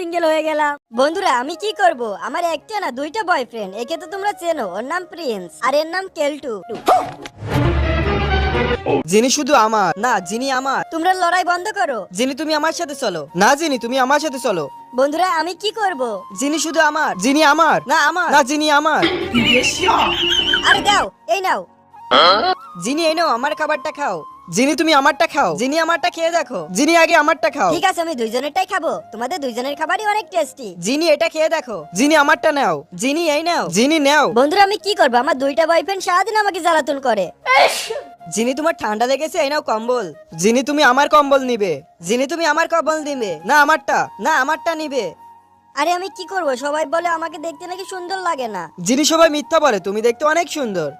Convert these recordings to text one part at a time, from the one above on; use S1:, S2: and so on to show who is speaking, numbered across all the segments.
S1: Single হয়ে গেলাম। বন্ধুরা আমি কি করব, আমার একটা না দুইটা বয়ফ্রেন্ড। একে তো তোমরা চেনো, ওর নাম প্রিন্স আর এর নাম কেলটু।
S2: জিনি শুধু আমার না, জিনি আমার।
S1: তোমরা লড়াই বন্ধ করো।
S2: জিনি তুমি আমার সাথে চলো না, জিনি তুমি আমার সাথে চলো।
S1: বন্ধুরা আমি কি করব?
S2: জিনি শুধু আমার, জিনি আমার না, আমার না, জিনি আমার।
S1: আরে দাও, এই নাও।
S2: জিনি এই নাও আমার খাবারটা খাও। জিনি তুমি আমারটা খাও, জিনি আমারটা খেয়ে দেখো। জিনি আগে আমারটা খাও।
S1: ঠিক আছে আমি দুইজনেরটাই খাবো, তোমাদের দুইজনের খাবারই অনেক টেস্টি।
S2: জিনি এটা খেয়ে দেখো। জিনি আমারটা নাও, জিনি এই নাও, জিনি নাও।
S1: বন্ধুরা আমি কি করব, আমার দুইটা বয়ফ্রেন্ড সারাদিন আমাকে জ্বালাতন করে।
S2: জিনি তোমার ঠান্ডা লেগেছে, এই নাও কম্বল। জিনি তুমি আমার কম্বল নিবে, জিনি তুমি আমার কম্বল নিবে না, আমারটা না, আমারটা নিবে।
S1: আরে আমি কি করব, সবাই বলে আমাকে দেখতে নাকি সুন্দর লাগে না।
S2: জিনি সবাই মিথ্যা বলে, তুমি দেখতে অনেক সুন্দর।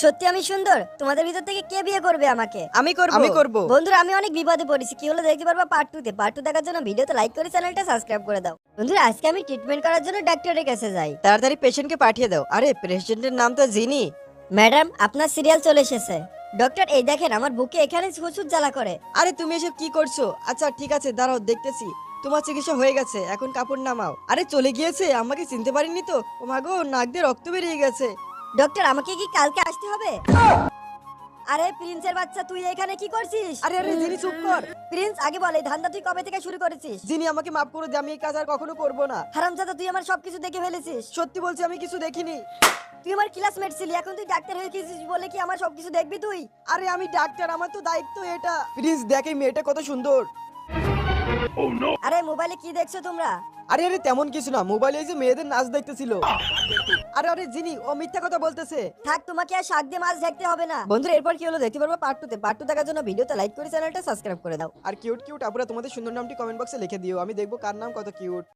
S1: সত্যি আমি সুন্দর? তোমাদের ভিতর থেকে কে বিয়ে করবে আমাকে?
S2: আমি করব, আমি করব।
S1: বন্ধুরা আমি অনেক বিপদে পড়েছি, কি হলো দেখতে পারবা পার্ট 2 তে। পার্ট 2 দেখার জন্য ভিডিওতে লাইক করে চ্যানেলটা সাবস্ক্রাইব করে দাও। বন্ধুরা আজকে আমি ট্রিটমেন্ট করার জন্য ডাক্তারের কাছে যাই।
S2: তাড়াতাড়ি পেশেন্টকে পাঠিয়ে দাও। আরে পেশেন্টের নাম তো জিনি।
S1: ম্যাডাম আপনার সিরিয়াল চলে এসেছে। ডক্টর এই দেখেন আমার বুকে এখানে প্রচুর জ্বালা করে।
S2: আরে তুমি এসব কি করছো? আচ্ছা ঠিক আছে দাঁড়াও, দেখতেছি। তোমার চিকিৎসা হয়ে গেছে, এখন কাপড় নামাও। আরে চলে গিয়েছে, আমাকে চিনতে পারিনি তো। ও মা গো, নাক দিয়ে রক্ত বেরিয়ে গেছে।
S1: ডক্টর আমাকে কি কালকে আসতে হবে? আরে প্রিন্সের বাচ্চা তুই এখানে কি করছিস?
S2: আরে আরে জিনি চুপ কর।
S1: প্রিন্স আগে বল এই ধান্দা তুই কবে থেকে শুরু করেছিস?
S2: জিনি আমাকে মাফ করে দে, আমি এই কাজ আর কখনো করব না।
S1: হারামজাদা তুই আমার সবকিছু দেখে ফেলেছিস।
S2: সত্যি বলছি, আমি কিছু দেখিনি।
S1: তুই আমার ক্লাসমেট ছিলি, এখন তুই ডাক্তার হয়ে গেছিস বলে কি আমার সবকিছু দেখবি তুই?
S2: আরে আমি ডাক্তার, আমার তো দায়িত্ব এটা। প্লিজ দেখ এই মেয়েটা কত সুন্দর।
S1: আরে মোবাইলে কি দেখছো তোমরা?
S2: আরে আরে তেমন কিছু না, মোবাইলে এই যে মেয়েদের নাচ দেখতেছিল। আরে আরে জিনি ও মিথ্যা কথা বলতেছে।
S1: থাক তোমাকে আর শাক দিয়ে মাছ দেখতে হবে না। বন্ধুরা এরপর কি হলো দেখতে পারবো পার্ট 2 তে। পার্ট 2 দেখার জন্য ভিডিওতে লাইক করে চ্যানেলটা সাবস্ক্রাইব করে দাও।
S2: আর কিউট কিউট আপুরা তোমাদের সুন্দর নামটি কমেন্ট বক্সে লিখে দিও, আমি দেখবো কার নাম কত কিউট।